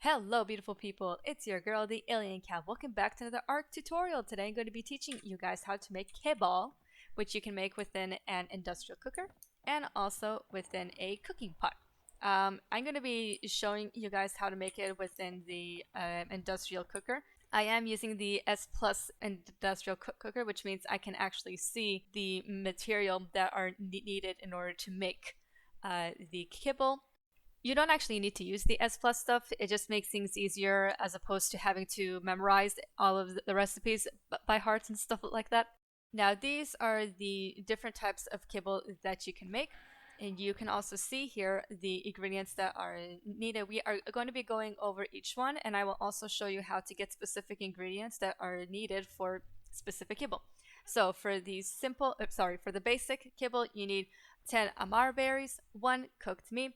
Hello beautiful people, it's your girl the Alien Cat. Welcome back to another ARK tutorial. Today I'm going to be teaching you guys how to make KIBBLE, which you can make within an industrial cooker and also within a cooking pot. I'm going to be showing you guys how to make it within the industrial cooker. I am using the S Plus industrial cooker, which means I can actually see the material that are needed in order to make the KIBBLE. You don't actually need to use the S Plus stuff, it just makes things easier as opposed to having to memorize all of the recipes by heart and stuff like that. Now these are the different types of KIBBLE that you can make, and you can also see here the ingredients that are needed. We are going to be going over each one, and I will also show you how to get specific ingredients that are needed for specific KIBBLE. So for the for the basic KIBBLE, you need 10 amar berries, 1 cooked meat,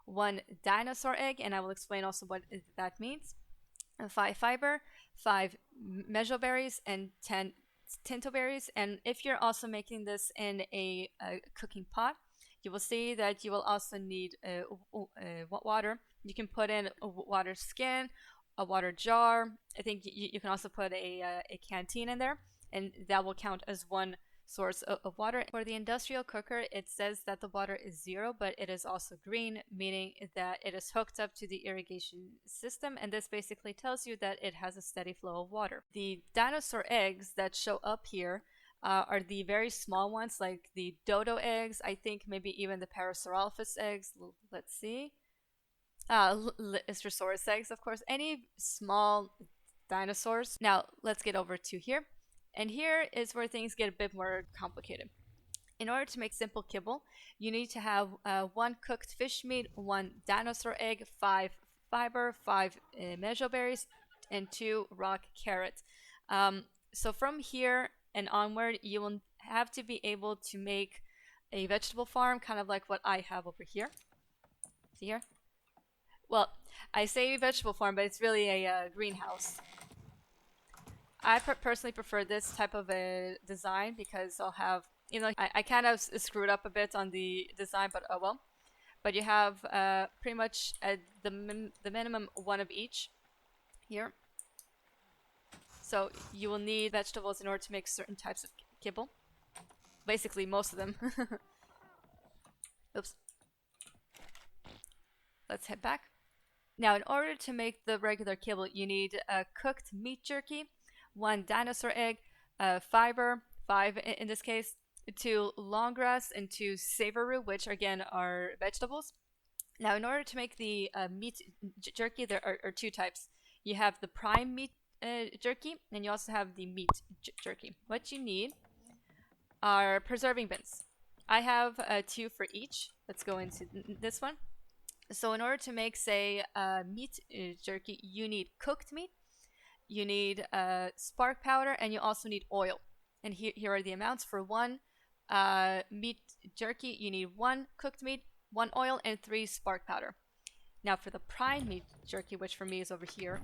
1 dinosaur egg, and I will explain also what that means, 5 fiber, 5 mejo berries, and 10 tinto berries. And if you're also making this in a cooking pot, you will see that you will also need water. You can put in a water skin, a water jar. I think you can also put a canteen in there, and that will count as one source of water. For the industrial cooker, it says that the water is 0, but it is also green, meaning that it is hooked up to the irrigation system, and this basically tells you that it has a steady flow of water. The dinosaur eggs that show up here are the very small ones, like the dodo eggs, I think maybe even the Parasaurolophus eggs. Let's see. Lystrosaurus eggs, of course, any small dinosaurs. Now let's get over to here. And here is where things get a bit more complicated. In order to make simple KIBBLE, you need to have 1 cooked fish meat, 1 dinosaur egg, 5 fiber, 5 mejo berries, and 2 rock carrots. So from here and onward, you will have to be able to make a vegetable farm, kind of like what I have over here. See here? Well, I say vegetable farm, but it's really a greenhouse. I personally prefer this type of a design because I'll have, I kind of screwed up a bit on the design, but oh well. But you have pretty much the minimum 1 of each here. So you will need vegetables in order to make certain types of KIBBLE. Basically, most of them. Oops. Let's head back. Now, in order to make the regular KIBBLE, you need cooked meat jerky, 1 dinosaur egg, fiber, 5 in this case, 2 long grass, and 2 savory, which again are vegetables. Now, in order to make the meat jerky, there are 2 types. You have the prime meat jerky, and you also have the meat jerky. What you need are preserving bins. I have 2 for each. Let's go into this one. So in order to make, say, meat jerky, you need cooked meat, you need spark powder, and you also need oil. And here are the amounts. For 1 meat jerky, you need 1 cooked meat, 1 oil, and 3 spark powder. Now for the prime meat jerky, which for me is over here,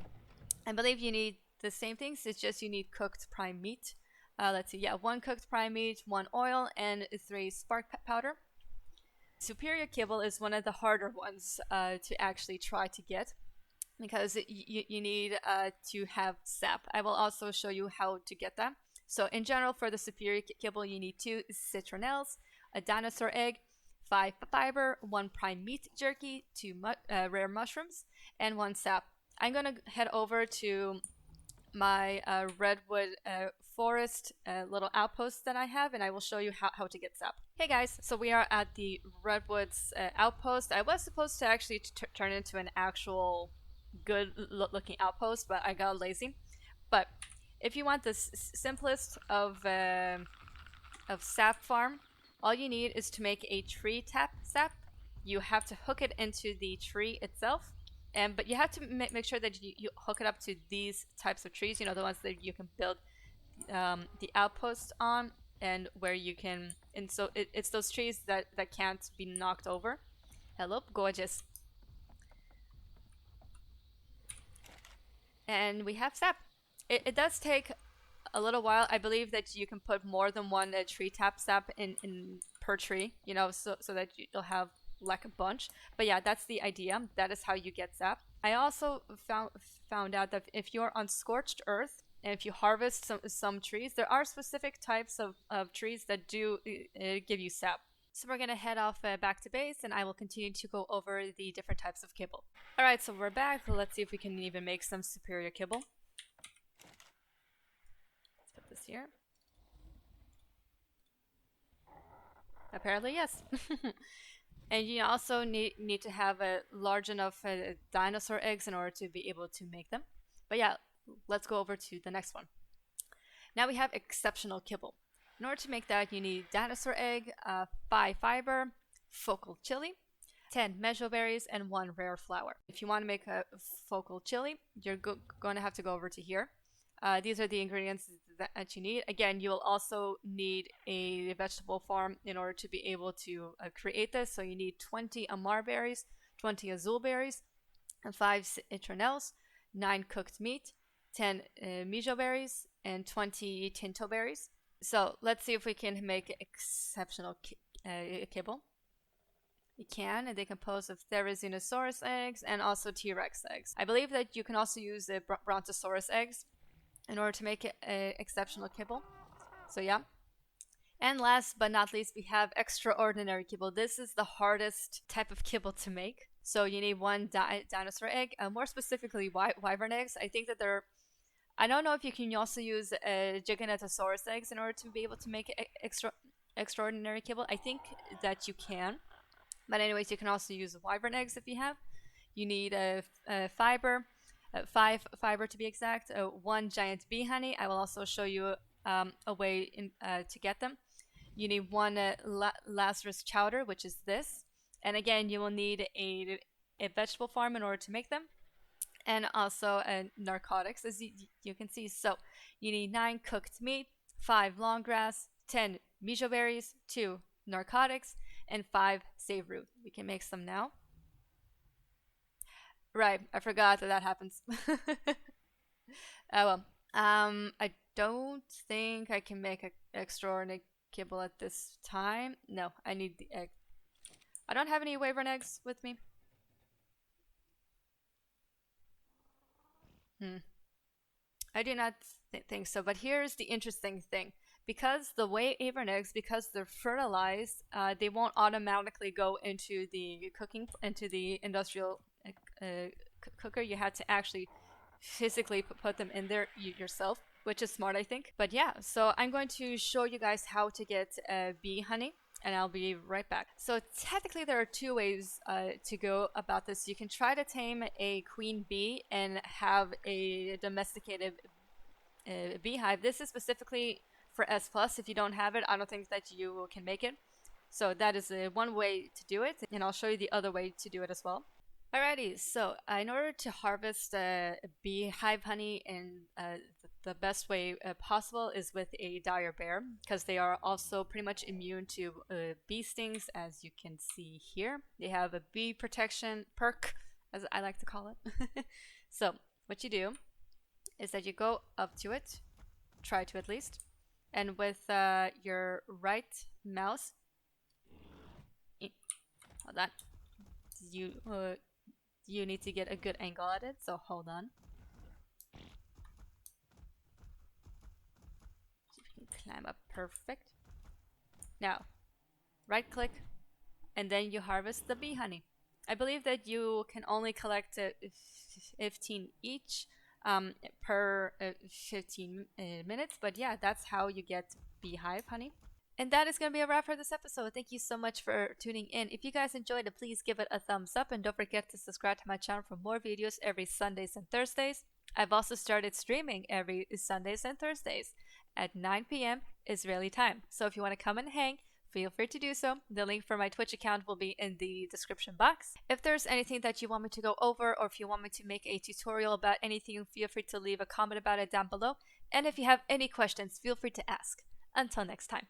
I believe you need the same things, it's just you need cooked prime meat. Let's see, yeah, 1 cooked prime meat, 1 oil, and 3 spark powder. Superior KIBBLE is one of the harder ones to actually try to get, because you need to have sap. I will also show you how to get that. So in general, for the superior KIBBLE, you need 2 citronelles, a dinosaur egg, 5 fiber, 1 prime meat jerky, 2 rare mushrooms, and 1 sap. I'm going to head over to my redwood forest little outpost that I have, and I will show you how to get sap. Hey guys, so we are at the redwoods outpost. I was supposed to actually turn it into an actual good looking outpost, but I got lazy. But if you want the simplest of Sap Farm, all you need is to make a tree tap sap. You have to hook it into the tree itself, but you have to make sure that you hook it up to these types of trees, the ones that you can build the outpost on, and where you can, and so it's those trees that can't be knocked over. Hello, gorgeous. And we have sap. It does take a little while. I believe that you can put more than 1 tree tap sap in per tree, so that you'll have like a bunch. But yeah, that's the idea. That is how you get sap. I also found out that if you're on scorched earth and if you harvest some trees, there are specific types of trees that do give you sap. So we're gonna head off back to base, and I will continue to go over the different types of kibble. Alright, so we're back. Let's see if we can even make some superior kibble. Let's put this here. Apparently, yes. And you also need to have a large enough dinosaur eggs in order to be able to make them. But yeah, let's go over to the next one. Now we have exceptional kibble. In order to make that, you need dinosaur egg, 5 fiber, focal chili, 10 mejoberries, and 1 rare flower. If you want to make a focal chili, you're going to have to go over to here. These are the ingredients that you need. Again, you will also need a vegetable farm in order to be able to create this. So you need 20 amar berries, 20 azul berries, and 5 citronelles, 9 cooked meat, 10 mijo berries, and 20 tinto berries. So let's see if we can make exceptional kibble. You can, and they compose of Therizinosaurus eggs and also T-Rex eggs. I believe that you can also use the Brontosaurus eggs in order to make it exceptional kibble. So yeah. And last but not least, we have extraordinary kibble. This is the hardest type of kibble to make. So you need 1 dinosaur egg, more specifically wyvern eggs. I think that they're... I don't know if you can also use Giganotosaurus eggs in order to be able to make extraordinary kibble. I think that you can. But anyways, you can also use wyvern eggs if you have. You need fiber, 5 fiber to be exact, 1 giant bee honey. I will also show you a way to get them. You need 1 Lazarus chowder, which is this. And again, you will need a vegetable farm in order to make them. And also narcotics, as you can see. So you need 9 cooked meat, 5 long grass, 10 mijo berries, 2 narcotics, and 5 save root. We can make some now. Right, I forgot that happens. Oh well. I don't think I can make an extraordinary kibble at this time. No, I need the egg. I don't have any wyvern eggs with me. I do not think so, but here's the interesting thing. Because the wyvern eggs, because they're fertilized, they won't automatically go into the industrial cooker. You had to actually physically put them in there yourself, which is smart, I think. But yeah, so I'm going to show you guys how to get bee honey, and I'll be right back. So technically there are 2 ways to go about this. You can try to tame a queen bee and have a domesticated beehive. This is specifically for S+. If you don't have it, I don't think that you can make it. So that is one way to do it, and I'll show you the other way to do it as well. Alrighty, so in order to harvest beehive honey in the best way possible is with a dire bear, because they are also pretty much immune to bee stings, as you can see here. They have a bee protection perk, as I like to call it. So what you do is that you go up to it, try to at least, and with your right mouse, hold on, you need to get a good angle at it, so hold on. See if you can climb up. Perfect. Now, right click, and then you harvest the bee honey. I believe that you can only collect 15 each per 15 minutes, but yeah, that's how you get beehive honey. And that is going to be a wrap for this episode. Thank you so much for tuning in. If you guys enjoyed it, please give it a thumbs up, and don't forget to subscribe to my channel for more videos every Sundays and Thursdays. I've also started streaming every Sundays and Thursdays at 9 p.m. Israeli time. So if you want to come and hang, feel free to do so. The link for my Twitch account will be in the description box. If there's anything that you want me to go over, or if you want me to make a tutorial about anything, feel free to leave a comment about it down below. And if you have any questions, feel free to ask. Until next time.